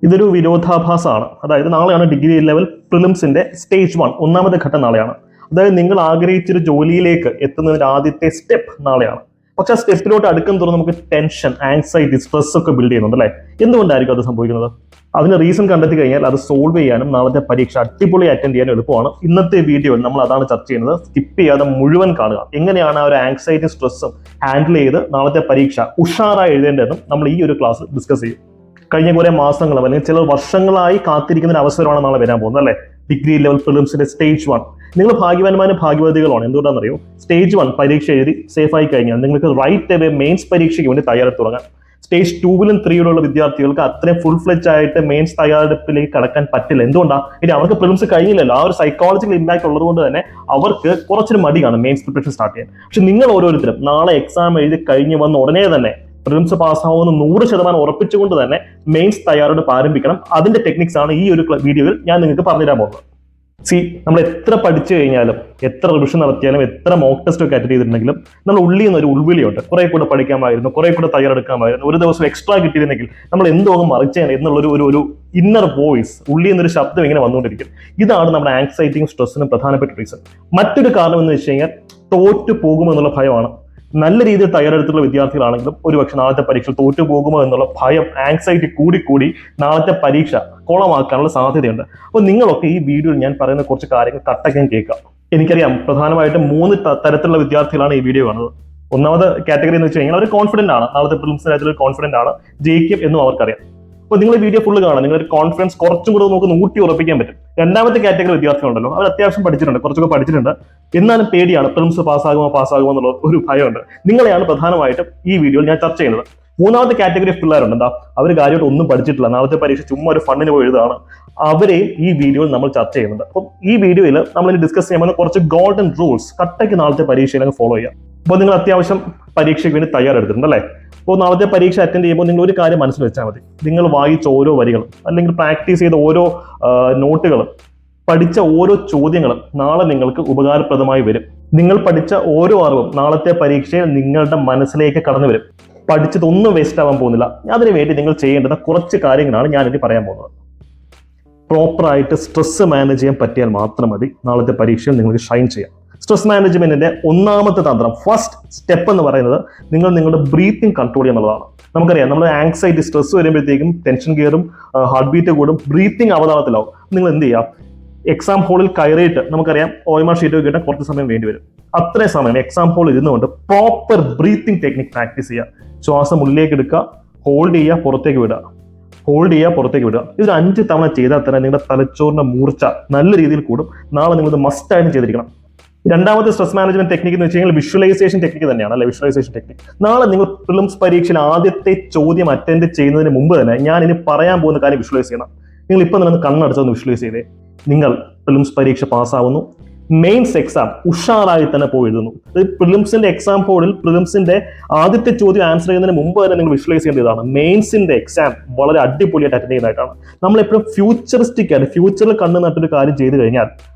ഇതൊരു വിരോധാഭാസമാണ്. അതായത് നാളെയാണ് ഡിഗ്രി ലെവൽ പ്രിലിംസിന്റെ സ്റ്റേജ് 1 ഒന്നാമത്തെ ഘട്ടം നാളെയാണ്. അതായത് നിങ്ങൾ ആഗ്രഹിച്ചൊരു ജോലിയിലേക്ക് എത്തുന്നതിന്റെ ആദ്യത്തെ സ്റ്റെപ്പ് നാളെയാണ്. പക്ഷെ ആ സ്റ്റെപ്പിലോട്ട് അടുക്കും തോറും നമുക്ക് ടെൻഷൻ, ആങ്സൈറ്റി, സ്ട്രെസ് ഒക്കെ ബിൽഡ് ചെയ്യുന്നുണ്ട് അല്ലേ? എന്തുകൊണ്ടായിരിക്കും അത് സംഭവിക്കുന്നത്? അതിന് റീസൺ കണ്ടെത്തി കഴിഞ്ഞാൽ അത് സോൾവ് ചെയ്യാനും നാളത്തെ പരീക്ഷ അടിപൊളി അറ്റൻഡ് ചെയ്യാനും എളുപ്പമാണ്. ഇന്നത്തെ വീഡിയോയിൽ നമ്മൾ അതാണ് ചർച്ച ചെയ്യുന്നത്. സ്കിപ്പ് ചെയ്യാതെ മുഴുവൻ കാണുക. എങ്ങനെയാണ് ആ ഒരു ആങ്സൈറ്റി സ്ട്രെസ്സും ഹാൻഡിൽ ചെയ്ത് നാളത്തെ പരീക്ഷ ഉഷാറായി എഴുതേണ്ടതെന്നും നമ്മൾ ഈ ഒരു ക്ലാസ് ഡിസ്കസ് ചെയ്യും. കഴിഞ്ഞ കുറെ മാസങ്ങളും അല്ലെങ്കിൽ ചില വർഷങ്ങളായി കാത്തിരിക്കുന്ന ഒരു അവസരമാണ് നാളെ വരാൻ പോകുന്നത് അല്ലേ? ഡിഗ്രി ലെവൽ പ്രിലിംസിന്റെ സ്റ്റേജ് 1. നിങ്ങൾ ഭാഗ്യവാന്മാരും ഭാഗ്യവതികളാണ്. എന്തുകൊണ്ടാണെന്നറിയോ? സ്റ്റേജ് 1 പരീക്ഷ എഴുതി സേഫ് ആയി കഴിഞ്ഞാൽ നിങ്ങൾക്ക് റൈറ്റ് അവേ മെയിൻസ് പരീക്ഷയ്ക്ക് വേണ്ടി തയ്യാറെടുത്ത് തുടങ്ങാം. സ്റ്റേജ് 2ലും 3യിലുള്ള വിദ്യാർത്ഥികൾക്ക് അത്രയും ഫുൾ ഫ്ലെഡ്ജ് ആയിട്ട് മെയിൻസ് തയ്യാറെടുപ്പിലേക്ക് കടക്കാൻ പറ്റില്ല. എന്തുകൊണ്ടാണ്? ഇനി അവർക്ക് പ്രിലിംസ് കഴിഞ്ഞില്ലല്ലോ. ആ ഒരു സൈക്കോളജിക്കൽ ഇമ്പാക്ട് ഉള്ളതുകൊണ്ട് തന്നെ അവർക്ക് കുറച്ചൊരു മടിയാണ് മെയിൻസ് പ്രിപ്പറേഷൻ സ്റ്റാർട്ട് ചെയ്യാൻ. പക്ഷെ നിങ്ങൾ ഓരോരുത്തരും നാളെ എക്സാം എഴുതി കഴിഞ്ഞ് വന്ന ഉടനെ തന്നെ പ്രിലിംസ് പാസ്സാവുന്ന 100% ഉറപ്പിച്ചുകൊണ്ട് തന്നെ മെയിൻസ് തയ്യാറെടുപ്പ് ആരംഭിക്കണം. അതിന്റെ ടെക്നിക്സ് ആണ് ഈ ഒരു വീഡിയോയിൽ ഞാൻ നിങ്ങൾക്ക് പറഞ്ഞുതരാൻ പോകുന്നത്. നമ്മൾ എത്ര പഠിച്ചു കഴിഞ്ഞാലും, എത്ര റിവിഷൻ നടത്തിയാലും, എത്ര മോക്ക് ടെസ്റ്റ് ഒക്കെ അറ്റൻഡ് ചെയ്തിട്ടുണ്ടെങ്കിലും നമ്മൾ ഉള്ളിൽ നിന്ന് ഒരു ഉൾവിളിയുണ്ട്. കുറെ കൂടെ പഠിക്കാമായിരുന്നു, കുറെ കൂടെ തയ്യാറെടുക്കാമായിരുന്നു, ഒരു ദിവസം എക്സ്ട്രാ കിട്ടിയിരുന്നെങ്കിൽ, നമ്മൾ എന്തോ മറിച്ചാണ് എന്നുള്ളൊരു ഒരു ഇന്നർ വോയിസ്, ഉള്ളിൽ നിന്നൊരു ശബ്ദം ഇങ്ങനെ വന്നുകൊണ്ടിരിക്കും. ഇതാണ് നമ്മുടെ ആങ്സൈറ്റിയും സ്ട്രെസ്സിനും പ്രധാനപ്പെട്ട റീസൺ. മറ്റൊരു കാരണം എന്ന് വെച്ച് കഴിഞ്ഞാൽ തോറ്റു പോകുമെന്നുള്ള ഭയമാണ്. നല്ല രീതിയിൽ തയ്യാറെടുത്തുള്ള വിദ്യാർത്ഥികളാണെങ്കിലും ഒരുപക്ഷെ നാളത്തെ പരീക്ഷ തോറ്റു പോകുമോ എന്നുള്ള ഭയം, ആങ്സൈറ്റി കൂടി നാളത്തെ പരീക്ഷ കോളമാക്കാനുള്ള സാധ്യതയുണ്ട്. അപ്പോൾ നിങ്ങളൊക്കെ ഈ വീഡിയോയിൽ ഞാൻ പറയുന്ന കുറച്ച് കാര്യങ്ങൾ കട്ടയ്ക്കാൻ കേൾക്കാം. എനിക്കറിയാം പ്രധാനമായിട്ടും 3 തരത്തിലുള്ള വിദ്യാർത്ഥികളാണ് ഈ വീഡിയോ കാണുന്നത്. ഒന്നാമത് കാറ്റഗറി എന്ന് വെച്ച് കഴിഞ്ഞാൽ അവർ കോൺഫിഡന്റ് ആണ്, നാളത്തെ പ്രിലിംസിന് കോൺഫിഡന്റ് ആണ്, ജയിക്കും എന്നും അവർക്കറിയാം. അപ്പോൾ നിങ്ങൾ വീഡിയോ ഫുള്ള് കാണാം, നിങ്ങളൊരു കോൺഫിഡൻസ് കുറച്ചും കൂടെ നമുക്ക് ഊട്ടി ഉറപ്പിക്കാൻ പറ്റും. രണ്ടാമത്തെ കാറ്റഗറി വിദ്യാർത്ഥികളുണ്ടല്ലോ, അവർ അത്യാവശ്യം പഠിച്ചിട്ടുണ്ട്, കുറച്ചൊക്കെ പഠിച്ചിട്ടുണ്ട്, എന്നാലും പേടിയാണ്, പ്രിലിംസ് പാസ്സാകുമോ എന്നുള്ള ഒരു ഭയമുണ്ട്. നിങ്ങളെയാണ് പ്രധാനമായിട്ടും ഈ വീഡിയോയിൽ ഞാൻ ചർച്ച ചെയ്യുന്നത്. മൂന്നാമത്തെ കാറ്റഗറി ഓഫ് പിള്ളേരുണ്ട്. എന്താ? അവർ കാര്യമായിട്ട് ഒന്നും പഠിച്ചിട്ടില്ല, നാളത്തെ പരീക്ഷ ചുമ്മാ ഒരു ഫണ്ടിന് പോയി എഴുതാണ്. അവരെയും ഈ വീഡിയോയിൽ നമ്മൾ ചർച്ച ചെയ്യുന്നുണ്ട്. അപ്പം ഈ വീഡിയോയിൽ നമ്മൾ ഡിസ്കസ് ചെയ്യാൻ പോകുന്ന കുറച്ച് ഗോൾഡൻ റൂൾസ് കട്ടയ്ക്ക് നാളത്തെ പരീക്ഷയിൽ ഫോളോ ചെയ്യാം. അപ്പോൾ നിങ്ങൾ അത്യാവശ്യം പരീക്ഷയ്ക്ക് വേണ്ടി തയ്യാറെടുത്തിട്ടുണ്ട് അല്ലേ? അപ്പോൾ നാളത്തെ പരീക്ഷ അറ്റൻഡ് ചെയ്യുമ്പോൾ നിങ്ങൾ ഒരു കാര്യം മനസ്സിൽ വെച്ചാൽ മതി. നിങ്ങൾ വായിച്ച ഓരോ വരികളും അല്ലെങ്കിൽ പ്രാക്ടീസ് ചെയ്ത ഓരോ നോട്ടുകളും പഠിച്ച ഓരോ ചോദ്യങ്ങളും നാളെ നിങ്ങൾക്ക് ഉപകാരപ്രദമായി വരും. നിങ്ങൾ പഠിച്ച ഓരോ അറിവും നാളത്തെ പരീക്ഷയിൽ നിങ്ങളുടെ മനസ്സിലേക്ക് കടന്നു വരും. പഠിച്ചതൊന്നും വേസ്റ്റ് ആവാൻ പോകുന്നില്ല. അതിനുവേണ്ടി നിങ്ങൾ ചെയ്യേണ്ടുന്ന കുറച്ച് കാര്യങ്ങളാണ് ഞാനിനി പറയാൻ പോകുന്നത്. പ്രോപ്പറായിട്ട് സ്ട്രെസ് മാനേജ് ചെയ്യാൻ പറ്റിയാൽ മാത്രം മതി നാളത്തെ പരീക്ഷയിൽ നിങ്ങൾക്ക് ഷൈൻ ചെയ്യാം. സ്ട്രെസ് മാനേജ്മെന്റിന്റെ ഒന്നാമത്തെ തന്ത്രം, ഫസ്റ്റ് സ്റ്റെപ്പ് എന്ന് പറയുന്നത് നിങ്ങൾ നിങ്ങളുടെ ബ്രീത്തിങ് കൺട്രോൾ ചെയ്യുക എന്നുള്ളതാണ്. നമുക്കറിയാം നമ്മൾ ആങ്സൈറ്റി, സ്ട്രെസ് വരുമ്പോഴത്തേക്കും ടെൻഷൻ കയറും, ഹാർട്ട് ബീറ്റ് കൂടും, ബ്രീത്തിങ് അവതാളത്തിലാവും. നിങ്ങൾ എന്ത് ചെയ്യാം? എക്സാം ഹോളിൽ കയറിയിട്ട് നമുക്കറിയാം OMR ഷീറ്റ് കിട്ടാൻ കുറച്ച് സമയം വേണ്ടി വരും. അത്രയും സമയം എക്സാം ഹോളിൽ ഇരുന്നുകൊണ്ട് പ്രോപ്പർ ബ്രീത്തിങ് ടെക്നിക് പ്രാക്ടീസ് ചെയ്യുക. ശ്വാസം ഉള്ളിലേക്ക് എടുക്കുക, ഹോൾഡ് ചെയ്യുക, പുറത്തേക്ക് വിടുക, ഹോൾഡ് ചെയ്യുക, പുറത്തേക്ക് വിടുക. ഇതൊരു 5 തവണ ചെയ്താൽ തന്നെ നിങ്ങളുടെ തലച്ചോറിന്റെ മൂർച്ച നല്ല രീതിയിൽ കൂടും. നാളെ നിങ്ങൾ മസ്റ്റായിട്ട് ചെയ്തിരിക്കണം. രണ്ടാമത്തെ സ്ട്രെസ് മാനേജ്മെന്റ് ടെക്നിക് എന്ന് വെച്ച് കഴിഞ്ഞാൽ വിഷ്വലൈസേഷൻ ടെക്നിക് തന്നെയാണ് അല്ലെ? Visualisation technique. നാളെ നിങ്ങൾ പ്രിലിംസ് പരീക്ഷയിൽ ആദ്യത്തെ ചോദ്യം അറ്റൻഡ് ചെയ്യുന്നതിന് മുമ്പ് തന്നെ ഞാൻ ഇനി പറയാൻ പോകുന്ന കാര്യം വിഷ്വലൈസ് ചെയ്യണം. നിങ്ങൾ ഇപ്പം തന്നെ കണ്ണടച്ചൊന്ന് വിഷ്വലൈസ് ചെയ്തേ. നിങ്ങൾ പ്രിലിംസ് പരീക്ഷ പാസ്സാവുന്നു, മെയിൻസ് എക്സാം ഉഷാറായി തന്നെ പോയി എഴുതുന്നു. പ്രിലിംസിന്റെ എക്സാം ഹോളിൽ പ്രിലിംസിന്റെ ആദ്യത്തെ ചോദ്യം ആൻസർ ചെയ്യുന്നതിന് മുമ്പ് തന്നെ നിങ്ങൾ വിഷ്വലൈസ് ചെയ്യേണ്ടതാണ്. മെയിൻസിന്റെ എക്സാം വളരെ അടിപൊളിയായിട്ട് അറ്റൻഡ് ചെയ്യുന്നതായിട്ടാണ്. നമ്മളെപ്പോഴും ഫ്യൂച്ചറിസ്റ്റിക് ആയിട്ട് ഫ്യൂച്ചറിൽ കണ്ണു നട്ടൊരു കാര്യം ചെയ്തു കഴിഞ്ഞാൽ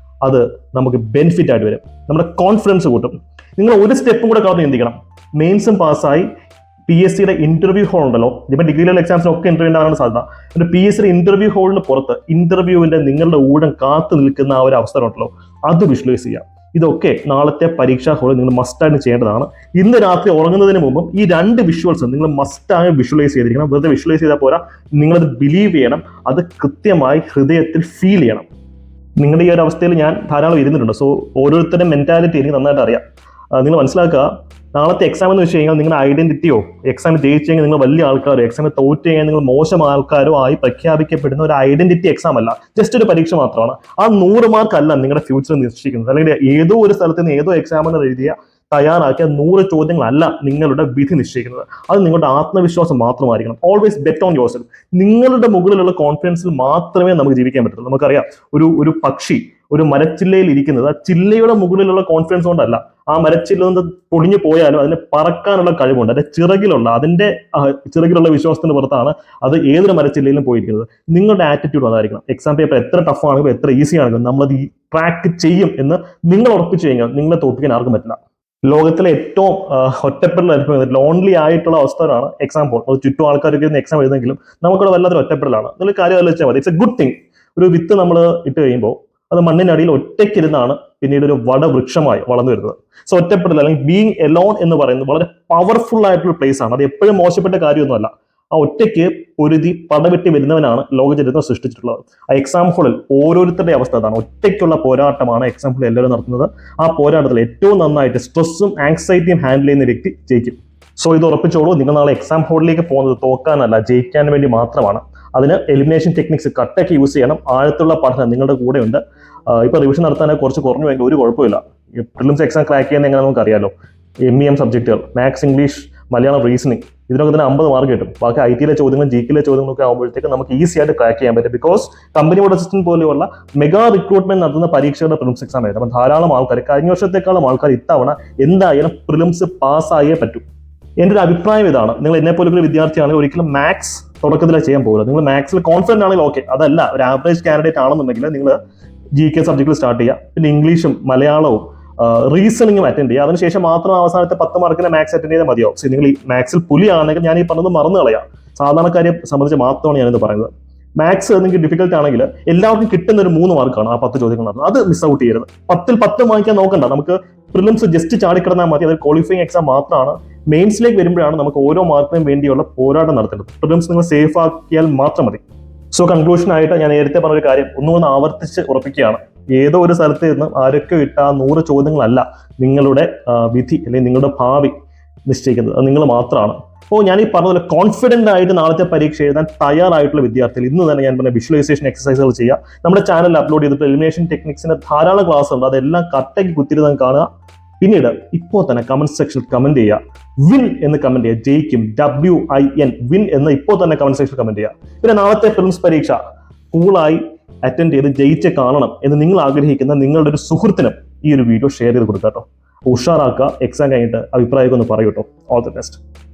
അത് നമുക്ക് ബെനിഫിറ്റ് ആയിട്ട് വരും. നമ്മുടെ കോൺഫിഡൻസ് കൂട്ടും. നിങ്ങൾ ഒരു സ്റ്റെപ്പും കൂടെ കടന്ന് ചിന്തിക്കണം. മെയിൻസും പാസ്സായി PSCയുടെ ഇന്റർവ്യൂ ഹോൾ ഉണ്ടല്ലോ, ഇപ്പം ഡിഗ്രി ലെവൽ എക്സാംസിനൊക്കെ ഇന്റർവ്യൂ ഉണ്ടാകാൻ സാധ്യത. PSCയുടെ ഇന്റർവ്യൂ ഹോളിന് പുറത്ത് ഇന്റർവ്യൂവിന്റെ നിങ്ങളുടെ ഊഴം കാത്തു നിൽക്കുന്ന ആ ഒരു അവസരം ഉണ്ടല്ലോ, അത് വിഷ്വലൈസ് ചെയ്യാം. ഇതൊക്കെ നാളത്തെ പരീക്ഷാ ഹോളിൽ നിങ്ങൾ മസ്റ്റായിട്ട് ചെയ്യേണ്ടതാണ്. ഇന്ന് രാത്രി ഉറങ്ങുന്നതിന് മുമ്പും ഈ 2 വിഷ്വൽസ് നിങ്ങൾ മസ്റ്റായി വിഷ്വലൈസ് ചെയ്തിരിക്കണം. വെറുതെ വിഷ്വലൈസ് ചെയ്താൽ പോരാ, നിങ്ങളത് ബിലീവ് ചെയ്യണം, അത് കൃത്യമായി ഹൃദയത്തിൽ ഫീൽ ചെയ്യണം. നിങ്ങളുടെ ഈ ഒരു അവസ്ഥയിൽ ഞാൻ ധാരാളം ഇരുന്നിട്ടുണ്ട്. സോ ഓരോരുത്തരുടെ മെന്റാലിറ്റി എനിക്ക് നന്നായിട്ട് അറിയാം. നിങ്ങൾ മനസ്സിലാക്കുക, നാളത്തെ എക്സാം എന്ന് വെച്ച് കഴിഞ്ഞാൽ നിങ്ങളുടെ ഐഡന്റിറ്റിയോ, എക്സാമിൽ ജയിച്ചു കഴിഞ്ഞാൽ നിങ്ങൾ വലിയ ആൾക്കാരോ, എക്സാമിൽ തോറ്റു കഴിഞ്ഞാൽ നിങ്ങൾ മോശം ആൾക്കാരോ ആയി പ്രഖ്യാപിക്കപ്പെടുന്ന ഒരു ഐഡന്റിറ്റി എക്സാം അല്ല, ജസ്റ്റ് ഒരു പരീക്ഷ മാത്രമാണ്. ആ 100 മാർക്കല്ല നിങ്ങളുടെ ഫ്യൂച്ചർ നിശ്ചയിക്കുന്നത്. അല്ലെങ്കിൽ ഏതോ ഒരു സ്ഥലത്ത് നിന്ന് ഏതോ എക്സാമിനർ എഴുതിയ തയ്യാറാക്കിയ 100 ചോദ്യങ്ങളല്ല നിങ്ങളുടെ വിധി നിശ്ചയിക്കുന്നത്. അത് നിങ്ങളുടെ ആത്മവിശ്വാസം മാത്രമായിരിക്കണം. Always bet on yourself. നിങ്ങളുടെ മുകളിലുള്ള കോൺഫിഡൻസിൽ മാത്രമേ നമുക്ക് ജീവിക്കാൻ പറ്റുള്ളൂ. നമുക്കറിയാം, ഒരു പക്ഷി ഒരു മരച്ചില്ലയിൽ ഇരിക്കുന്നത് ആ ചില്ലയുടെ മുകളിലുള്ള കോൺഫിഡൻസ് കൊണ്ടല്ല. ആ മരച്ചില്ല നിന്ന് പൊളിഞ്ഞു പോയാലും അതിന് പറക്കാനുള്ള കഴിവുണ്ട്. അതിന്റെ ചിറകിലുള്ള വിശ്വാസത്തിന് പുറത്താണ് അത് ഏതൊരു മരച്ചില്ലയിലും പോയിരിക്കുന്നത്. നിങ്ങളുടെ ആറ്റിറ്റ്യൂഡ് അതായിരിക്കണം. എക്സാം പേപ്പർ എത്ര ടഫ് ആണെങ്കിലും എത്ര ഈസി ആണെങ്കിലും നമ്മളത് ട്രാക്ക് ചെയ്യും എന്ന് നിങ്ങൾ ഉറപ്പിച്ചു കഴിഞ്ഞാൽ നിങ്ങളെ തോൽപ്പിക്കാൻ ആർക്കും പറ്റില്ല. ലോകത്തിലെ ഏറ്റവും ഒറ്റപ്പെടലായിരിക്കും ലോൺലി ആയിട്ടുള്ള അവസ്ഥയാണ് എക്സാം ഹോൾ. അത് ചുറ്റും ആൾക്കാരൊക്കെ എക്സാം എഴുതെങ്കിലും നമുക്കവിടെ വല്ലാത്തൊരു ഒറ്റപ്പെടലാണ്. നിങ്ങൾ കാര്യം ആലോചിച്ചാൽ മതി. It's A good thing. ഒരു വിത്ത് നമ്മൾ ഇട്ട് കഴിയുമ്പോൾ അത് മണ്ണിനടിയിൽ ഒറ്റയ്ക്കിരുന്നാണ് പിന്നീട് ഒരു വടവൃക്ഷമായി വളർന്നു വരുന്നത്. സോ ഒറ്റപ്പെടൽ അല്ലെങ്കിൽ ബീങ് എലോൺ എന്ന് പറയുന്നത് വളരെ പവർഫുൾ ആയിട്ടുള്ള പ്ലേസ് ആണ്. അത് എപ്പോഴും മോശപ്പെട്ട കാര്യമൊന്നുമല്ല. ആ ഒറ്റയ്ക്ക് പൊരുതി പടവെട്ടി വരുന്നവനാണ് ലോകചരിത്രം സൃഷ്ടിച്ചിട്ടുള്ളത്. ആ എക്സാം ഹോളിൽ ഓരോരുത്തരുടെ അവസ്ഥ അതാണ്. ഒറ്റയ്ക്കുള്ള പോരാട്ടമാണ് എക്സാം ഹോളിൽ എല്ലാവരും നടത്തുന്നത്. ആ പോരാട്ടത്തിൽ ഏറ്റവും നന്നായിട്ട് സ്ട്രെസ്സും ആങ്സൈറ്റിയും ഹാൻഡിൽ ചെയ്യുന്ന വ്യക്തി ജയിക്കും. സോ ഇത് ഉറപ്പിച്ചോളൂ, നിങ്ങൾ നാളെ എക്സാം ഹോളിലേക്ക് പോകുന്നത് തോക്കാനല്ല, ജയിക്കാൻ വേണ്ടി മാത്രമാണ്. അതിന് എലിമിനേഷൻ ടെക്നിക്സ് കട്ടൊക്കെ യൂസ് ചെയ്യണം. ആഴത്തുള്ള പഠനം നിങ്ങളുടെ കൂടെ ഉണ്ട്. ഇപ്പൊ റിവിഷൻ നടത്താൻ കുറച്ച് കുറഞ്ഞു വേണ്ടി ഒരു കുഴപ്പമില്ല. പ്രിലിംസ് എക്സാം ക്രാക്ക് ചെയ്യുന്ന എങ്ങനെ നമുക്ക് അറിയാലോ. MEM സബ്ജക്റ്റുകൾ, മാത്സ്, ഇംഗ്ലീഷ്, മലയാളം, റീസണിങ്, ഇതിനൊക്കെ തന്നെ 50 മാർക്ക് കിട്ടും. ബാക്കി IT-ലെ ചോദ്യങ്ങളും GK-ലെ ചോദ്യങ്ങളൊക്കെ ആകുമ്പോഴത്തേക്ക് നമുക്ക് ഈസി ആയിട്ട് ക്രാക്ക് ചെയ്യാൻ പറ്റും. ബിക്കോസ് കമ്പനി ബോർഡ് അസിസ്റ്റന്റ് പോലെയുള്ള മെഗാ റിക്രൂട്ട്മെന്റ് നടത്തുന്ന പരീക്ഷയുടെ പ്രിലിംസ് എക്സാം ആയിരുന്നു. അപ്പം ധാരാളം ആൾക്കാർ, കഴിഞ്ഞ വർഷത്തെക്കാളും ആൾക്കാർ ഇത്തവണ എന്തായാലും പ്രിലിംസ് പാസ്സായേ പറ്റൂ. എൻ്റെ ഒരു അഭിപ്രായം ഇതാണ്. നിങ്ങൾ എന്നെ പോലെ ഒരു വിദ്യാർത്ഥിയാണെങ്കിൽ ഒരിക്കലും മാത്സ് തുടക്കത്തിലെ ചെയ്യാൻ പോകില്ല. നിങ്ങൾ മാത്സിൽ കോൺഫിഡന്റ് ആണെങ്കിൽ ഓക്കെ, അതല്ല ഒരു ആവറേജ് കാൻഡിഡേറ്റ് ആണെന്നുണ്ടെങ്കിൽ നിങ്ങൾ GK സബ്ജക്റ്റിൽ സ്റ്റാർട്ട് ചെയ്യുക. പിന്നെ ഇംഗ്ലീഷും മലയാളവും റീസണിങ്ങും അറ്റൻഡ് ചെയ്യുക. അതിനുശേഷം മാത്രം അവസാനത്തെ 10 മാർക്കിന് മാത്സ് അറ്റൻഡ് ചെയ്താൽ മതിയാവും. സോ നിങ്ങൾ ഈ മാത്സിൽ പുലിയാണെങ്കിൽ ഞാൻ ഈ പറഞ്ഞത് മറന്നു കളയാം. സാധാരണക്കാരെ സംബന്ധിച്ച് മാത്രമാണ് ഞാനിത് പറയുന്നത്. മാത്സ് നിങ്ങൾക്ക് ഡിഫിക്കൽട്ട് ആണെങ്കിൽ എല്ലാവർക്കും കിട്ടുന്ന ഒരു 3 മാർക്കാണ് ആ 10 ചോദ്യങ്ങൾ. അത് മിസ് ഔട്ട് ചെയ്യരുത്. 10ൽ 10 വാങ്ങിക്കാൻ നോക്കണ്ട. നമുക്ക് പ്രിലിംസ് ജസ്റ്റ് ചാടിക്കിടന്നാൽ മതി. അത് ക്വാളിഫയിങ് എക്സാം മാത്രമാണ്. മെയിൻസിലേക്ക് വരുമ്പോഴാണ് നമുക്ക് ഓരോ മാർക്കിനും വേണ്ടിയുള്ള പോരാട്ടം നടത്തേണ്ടത്. പ്രിലിംസ് നിങ്ങൾ സേഫ് ആക്കിയാൽ മാത്രം മതി. സോ കൺക്ലൂഷൻ ആയിട്ട് ഞാൻ നേരത്തെ പറഞ്ഞൊരു കാര്യം ഒന്നുകൂടെ ആവർത്തിച്ച് ഉറപ്പിക്കുകയാണ്. ഏതോ ഒരു സ്ഥലത്ത് നിന്ന് ആരൊക്കെ ഇട്ട 100 ചോദ്യങ്ങളല്ല നിങ്ങളുടെ വിധി അല്ലെങ്കിൽ നിങ്ങളുടെ ഭാവി നിശ്ചയിക്കുന്നത്. അത് നിങ്ങൾ മാത്രമാണ്. അപ്പോൾ ഞാൻ ഈ പറഞ്ഞ കോൺഫിഡന്റ് ആയിട്ട് നാളത്തെ പരീക്ഷ എഴുതാൻ തയ്യാറായിട്ടുള്ള വിദ്യാർത്ഥികൾ ഇന്ന് തന്നെ ഞാൻ പറഞ്ഞ വിഷ്വലൈസേഷൻ എക്സസൈസുകൾ ചെയ്യുക. നമ്മുടെ ചാനലിൽ അപ്ലോഡ് ചെയ്തിട്ട് എലിമിനേഷൻ ടെക്നിക്സിന്റെ ധാരാളം ക്ലാസ് ഉണ്ട്. അതെല്ലാം കട്ടയ്ക്ക് കുത്തിരുന്ന് കാണുക. പിന്നീട് ഇപ്പോൾ തന്നെ കമന്റ് സെക്ഷനിൽ കമന്റ് ചെയ്യുക. വിൻ എന്ന് കമന്റ് ചെയ്യുക. ജയിക്കും, WIN, വിൻ എന്ന് ഇപ്പോൾ തന്നെ കമന്റ് സെക്ഷനിൽ കമന്റ് ചെയ്യുക. പിന്നെ നാളത്തെ പ്രിലിംസ് പരീക്ഷ കൂളായി അറ്റൻഡ് ചെയ്ത് ജയിച്ച് കാണണം എന്ന് നിങ്ങൾ ആഗ്രഹിക്കുന്ന നിങ്ങളുടെ ഒരു സുഹൃത്തിനും ഈ ഒരു വീഡിയോ ഷെയർ ചെയ്ത് കൊടുക്കാം കേട്ടോ. ഉഷാറാക്കുക. എക്സാം കഴിഞ്ഞിട്ട് അഭിപ്രായമൊക്കെ ഒന്ന് പറയൂ കേട്ടോ. All the best.